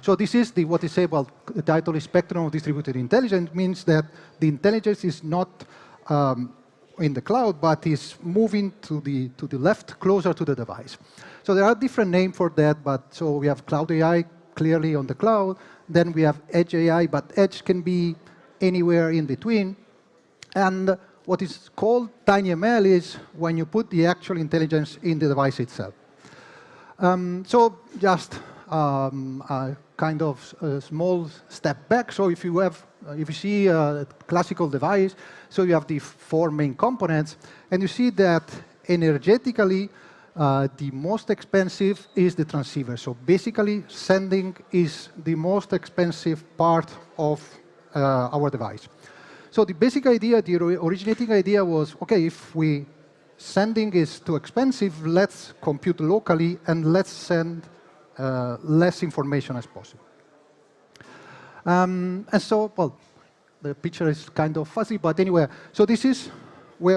So this is what is said, well, the title is Spectrum of Distributed Intelligence, means that the intelligence is not in the cloud, but is moving to the left, closer to the device. So there are different names for that, but so we have Cloud AI clearly on the cloud. Then we have Edge AI, but Edge can be anywhere in between. And what is called TinyML is when you put the actual intelligence in the device itself. So just a kind of a small step back. So if you see a classical device, so you have the four main components, and you see that energetically, the most expensive is the transceiver. So basically, sending is the most expensive part of our device. So the basic idea, the originating idea was, OK, if sending is too expensive, let's compute locally, and let's send less information as possible. And so, well, the picture is kind of fuzzy, but anyway, so this is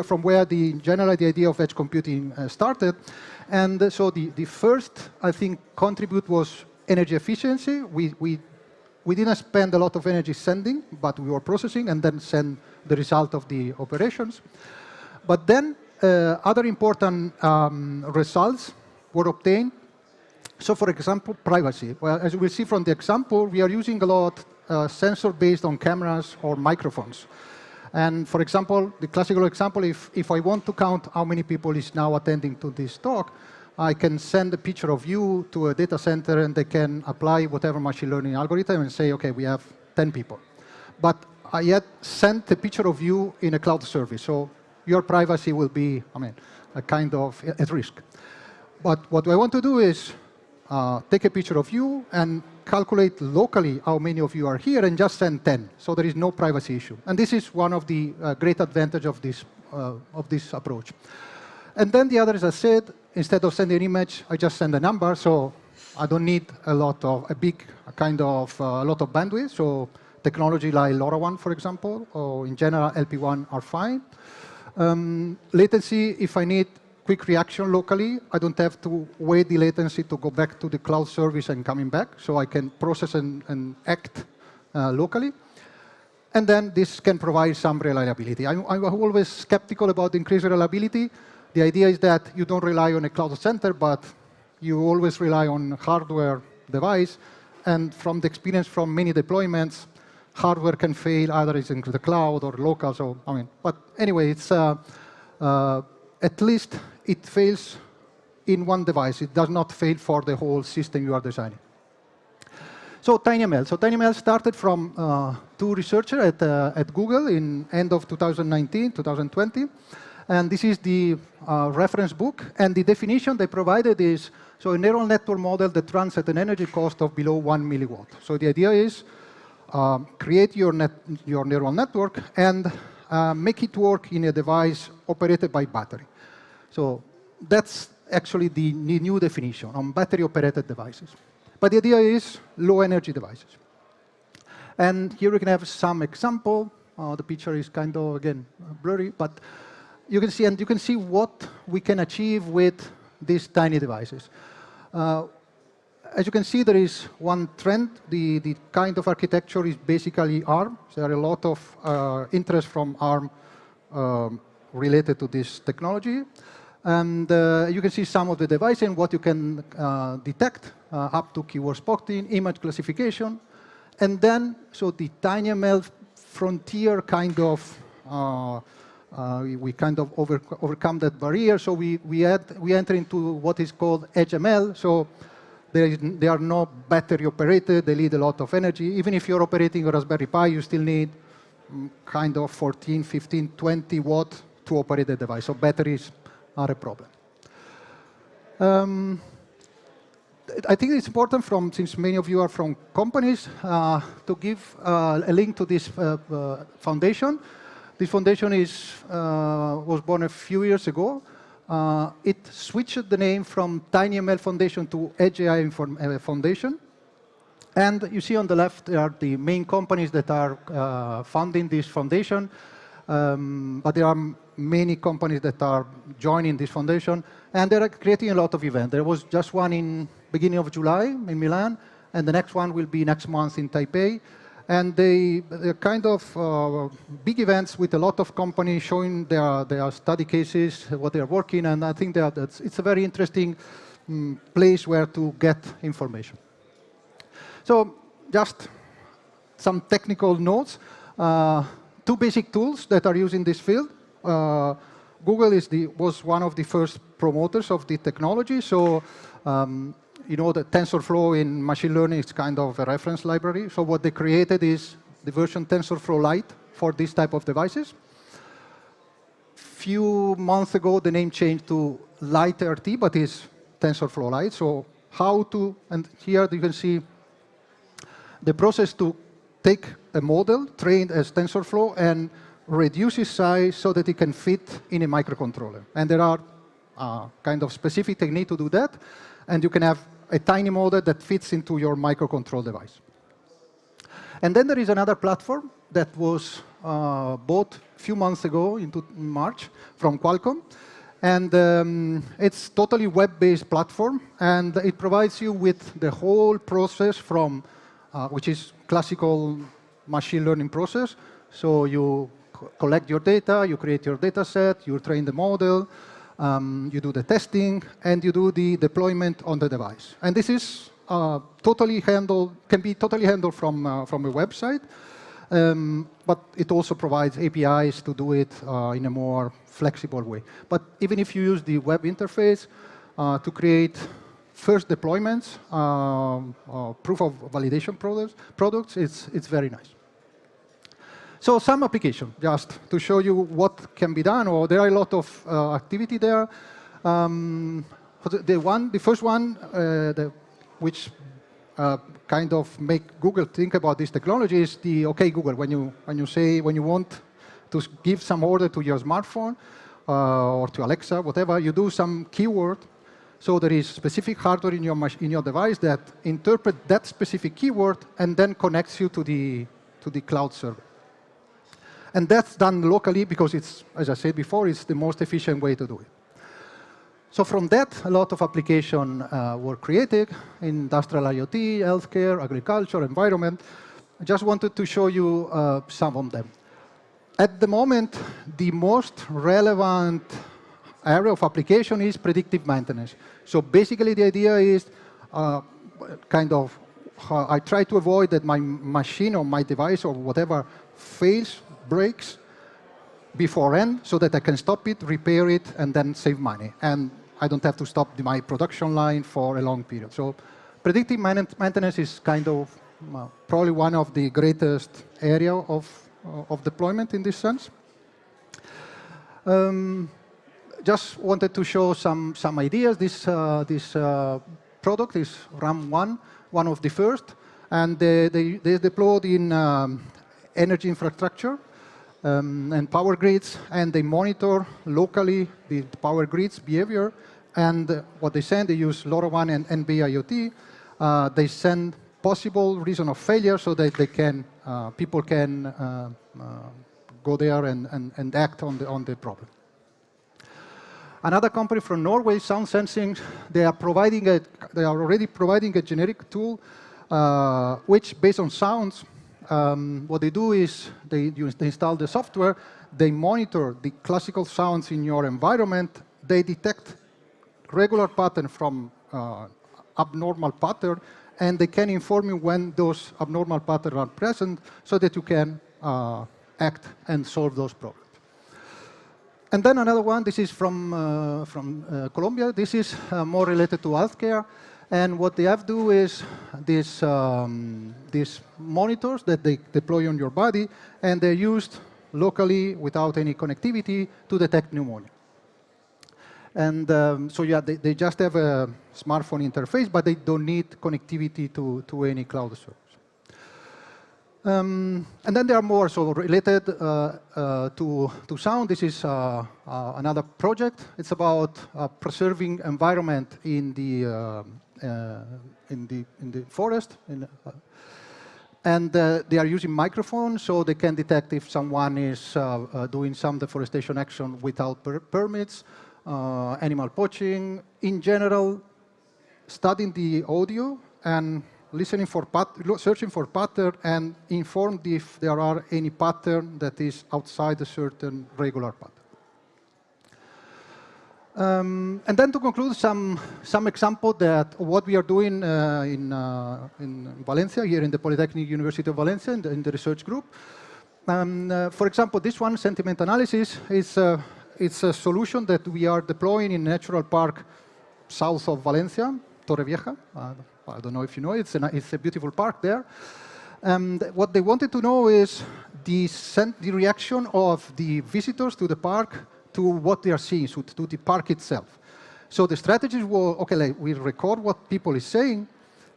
from where the idea of edge computing started. And so the first, I think, contribute was energy efficiency. We didn't spend a lot of energy sending, but we were processing and then send the result of the operations. But then other important results were obtained. So for example, privacy. Well, as you will see from the example, we are using a lot sensor based on cameras or microphones. And for example, the classical example, if I want to count how many people is now attending to this talk, I can send a picture of you to a data center, and they can apply whatever machine learning algorithm and say, OK, we have 10 people. But I yet sent a picture of you in a cloud service. So your privacy will be, a kind of at risk. But what I want to do is take a picture of you and calculate locally how many of you are here and just send 10. So there is no privacy issue. And this is one of the great advantages of this approach. And then the other, as I said, instead of sending an image, I just send a number. So I don't need a lot of bandwidth. So technology like LoRaWAN, for example, or in general, LP1 are fine. Latency, if I need quick reaction locally, I don't have to wait the latency to go back to the cloud service and coming back. So I can process and act locally. And then this can provide some reliability. I'm always skeptical about increased reliability. The idea is that you don't rely on a cloud center, but you always rely on hardware device. And from the experience from many deployments, hardware can fail, either it's in the cloud or local. So but anyway, it's at least it fails in one device. It does not fail for the whole system you are designing. So TinyML. So TinyML started from two researchers at Google in end of 2019, 2020. And this is the reference book. And the definition they provided is, so a neural network model that runs at an energy cost of below 1 milliwatt. So the idea is create your neural network and make it work in a device operated by battery. So that's actually the new definition on battery-operated devices. But the idea is low-energy devices. And here we can have some example. The picture is kind of, again, blurry. But you can see what we can achieve with these tiny devices. As you can see, there is one trend. The kind of architecture is basically ARM. So there are a lot of interest from ARM related to this technology. And you can see some of the devices and what you can detect, up to keyword spotting, image classification. And then, so the TinyML frontier kind of, we kind of overcome that barrier. So we enter into what is called EdgeML. So they are not battery operated. They need a lot of energy. Even if you're operating a Raspberry Pi, you still need kind of 14, 15, 20 watt to operate the device. So batteries are a problem. I think it's important, since many of you are from companies, to give a link to this foundation. This foundation was born a few years ago. It switched the name from TinyML Foundation to Edge AI Foundation. And you see on the left are the main companies that are funding this foundation. But there are many companies that are joining this foundation. And they're creating a lot of events. There was just one in beginning of July in Milan. and the next one will be next month in Taipei. And they're kind of big events with a lot of companies showing their study cases, what they're working, and I think it's a very interesting place where to get information. So just some technical notes. Two basic tools that are used in this field. Google was one of the first promoters of the technology. So you know that TensorFlow in machine learning is kind of a reference library. So what they created is the version TensorFlow Lite for this type of devices. Few months ago, the name changed to Lite-RT, but it's TensorFlow Lite. So how to, and here you can see the process to take a model trained as TensorFlow and reduce its size so that it can fit in a microcontroller. And there are kind of specific technique to do that. And you can have a tiny model that fits into your microcontroller device. And then there is another platform that was bought a few months ago, in March, from Qualcomm. And it's totally web-based platform. And it provides you with the whole process from, which is classical machine learning process. So you collect your data, you create your data set, you train the model, you do the testing, and you do the deployment on the device. And this is totally handled, can be totally handled from a website, but it also provides APIs to do it in a more flexible way. But even if you use the web interface to create first deployments, proof of validation products, it's very nice. So some application, just to show you what can be done, or there are a lot of activity there. The first one, which kind of make Google think about this technology is the OK Google. When you want to give some order to your smartphone or to Alexa, whatever, you do some keyword. So there is specific hardware in your device that interpret that specific keyword and then connects you to the cloud server. And that's done locally because it's, as I said before, it's the most efficient way to do it. So from that, a lot of applications were created in industrial IoT, healthcare, agriculture, environment. I just wanted to show you some of them. At the moment, the most relevant area of application is predictive maintenance. So basically, the idea is I try to avoid that my machine or my device or whatever fails, breaks beforehand so that I can stop it, repair it, and then save money. And I don't have to stop my production line for a long period. So predictive maintenance is kind of probably one of the greatest area of deployment in this sense. Just wanted to show some ideas. This product is RAM1, one of the first. And they deployed in energy infrastructure and power grids, and they monitor locally the power grids behavior. And what they send, they use LoRaWAN and NB-IoT. They send possible reason of failure so that they can people can go there and act on the problem. Another company from Norway, Sound Sensing, they are already providing a generic tool which, based on sounds, what they do is they install the software, they monitor the classical sounds in your environment, they detect regular pattern from abnormal pattern, and they can inform you when those abnormal patterns are present so that you can act and solve those problems. And then another one, this is from Colombia. This is more related to healthcare. And what they have to do is these monitors that they deploy on your body, and they're used locally without any connectivity to detect pneumonia. And so yeah, they just have a smartphone interface, but they don't need connectivity to any cloud service. And then there are more so related to sound. This is another project. It's about preserving environment in the forest. And they are using microphones, so they can detect if someone is doing some deforestation action without permits, animal poaching. In general, studying the audio and searching for pattern and informed if there are any pattern that is outside a certain regular pattern. And then to conclude, some example that what we are doing in Valencia, here in the Polytechnic University of Valencia, in the research group. For example, this one, sentiment analysis, is it's a solution that we are deploying in a natural park south of Valencia, Torrevieja. I don't know if you know it. It's a beautiful park there. And what they wanted to know is the reaction of the visitors to the park to what they are seeing, so to the park itself. So the strategies were, okay, like we record what people is saying,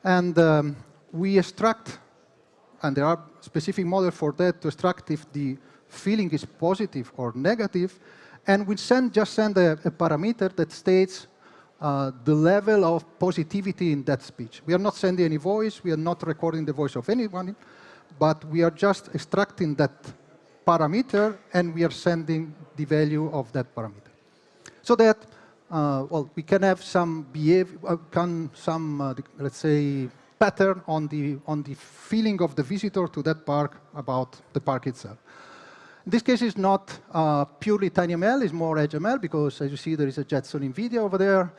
and we extract, and there are specific models for that, to extract if the feeling is positive or negative, and we just send a parameter that states the level of positivity in that speech. We are not sending any voice, we are not recording the voice of anyone, but we are just extracting that parameter, and we are sending the value of that parameter. So that, well, we can have some behavior, let's say, pattern on the feeling of the visitor to that park about the park itself. In this case, it's not purely TinyML, it's more HML, because as you see, there is a Jetson NVIDIA over there.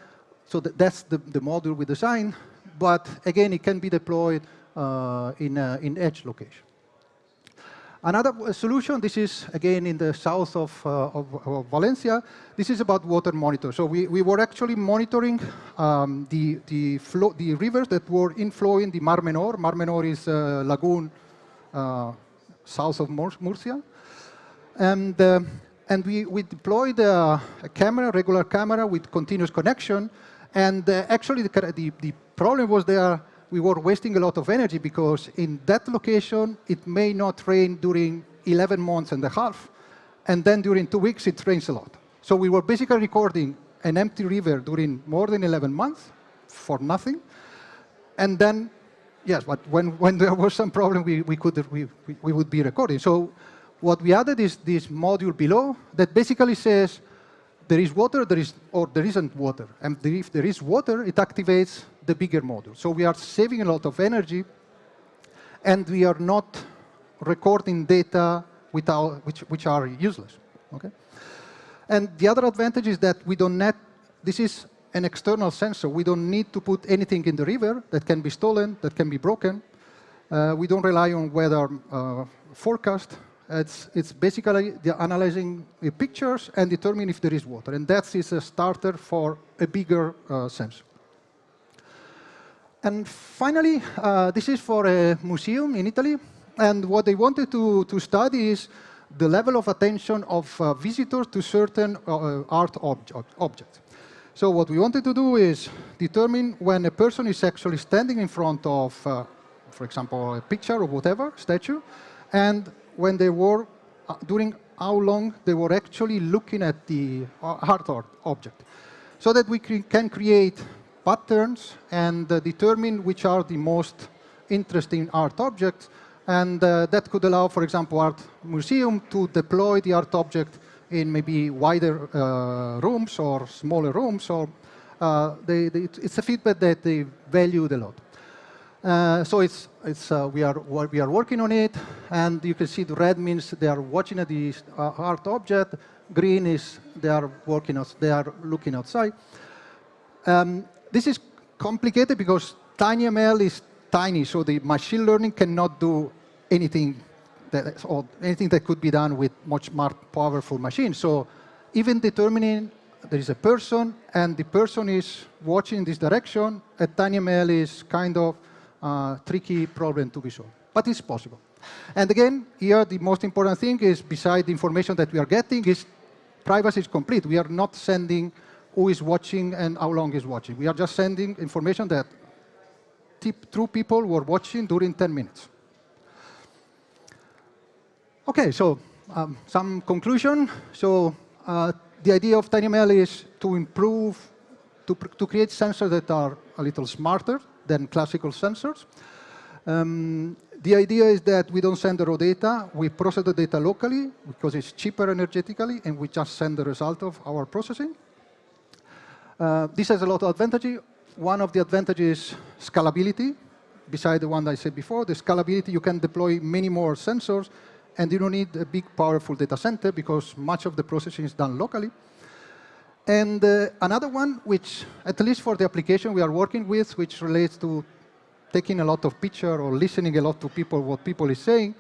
So that's the module we designed. But again, it can be deployed in edge location. Another solution, this is again in the south of Valencia. This is about water monitor. So we were actually monitoring the rivers that were inflowing the Mar Menor. Mar Menor is a lagoon south of Murcia. And we deployed a camera, regular camera with continuous connection. And actually, the problem was there. We were wasting a lot of energy because in that location, it may not rain during 11 months and a half. And then during 2 weeks, it rains a lot. So we were basically recording an empty river during more than 11 months for nothing. And then, yes, but when there was some problem, we would be recording. So what we added is this module below that basically says there is water, or there isn't water. And if there is water, it activates the bigger module. So we are saving a lot of energy, and we are not recording data which are useless. Okay? And the other advantage is that we don't need, this is an external sensor. We don't need to put anything in the river that can be stolen, that can be broken. We don't rely on weather forecast. It's basically analyzing the pictures and determine if there is water. And that is a starter for a bigger sensor. And finally, this is for a museum in Italy. And what they wanted to study is the level of attention of visitors to certain art objects. So what we wanted to do is determine when a person is actually standing in front of, for example, a picture or whatever, statue, and when they were, during how long they were actually looking at the art object. So that we can create patterns and determine which are the most interesting art objects. And that could allow, for example, art museum to deploy the art object in maybe wider rooms or smaller rooms. Or it's a feedback that they valued a lot. So we are working on it, and you can see the red means they are watching at the art object. Green is they are looking outside. This is complicated because TinyML is tiny, so the machine learning cannot do anything that could be done with much more powerful machines. So even determining there is a person and the person is watching this direction, a TinyML is kind of tricky problem to be solved, but it's possible. And again, here the most important thing is, beside the information that we are getting, is privacy is complete. We are not sending who is watching and how long is watching. We are just sending information that true people were watching during 10 minutes. Okay, so some conclusion. So the idea of TinyML is to improve, to create sensors that are a little smarter than classical sensors. The idea is that we don't send the raw data. We process the data locally because it's cheaper energetically, and we just send the result of our processing. This has a lot of advantages. One of the advantages is scalability. beside the one I said before, the scalability, you can deploy many more sensors, and you don't need a big, powerful data center because much of the processing is done locally. And another one, which, at least for the application we are working with, which relates to taking a lot of picture or listening a lot to people, what people is saying,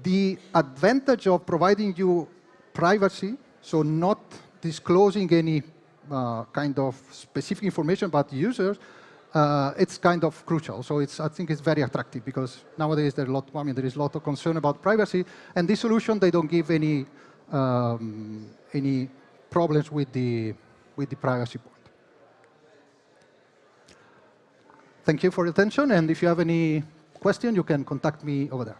the advantage of providing you privacy, so not disclosing any kind of specific information about the users, it's kind of crucial. So I think it's very attractive because nowadays there is a lot of concern about privacy, and this solution, they don't give any problems with the privacy point. Thank you for your attention, and if you have any question, you can contact me over there.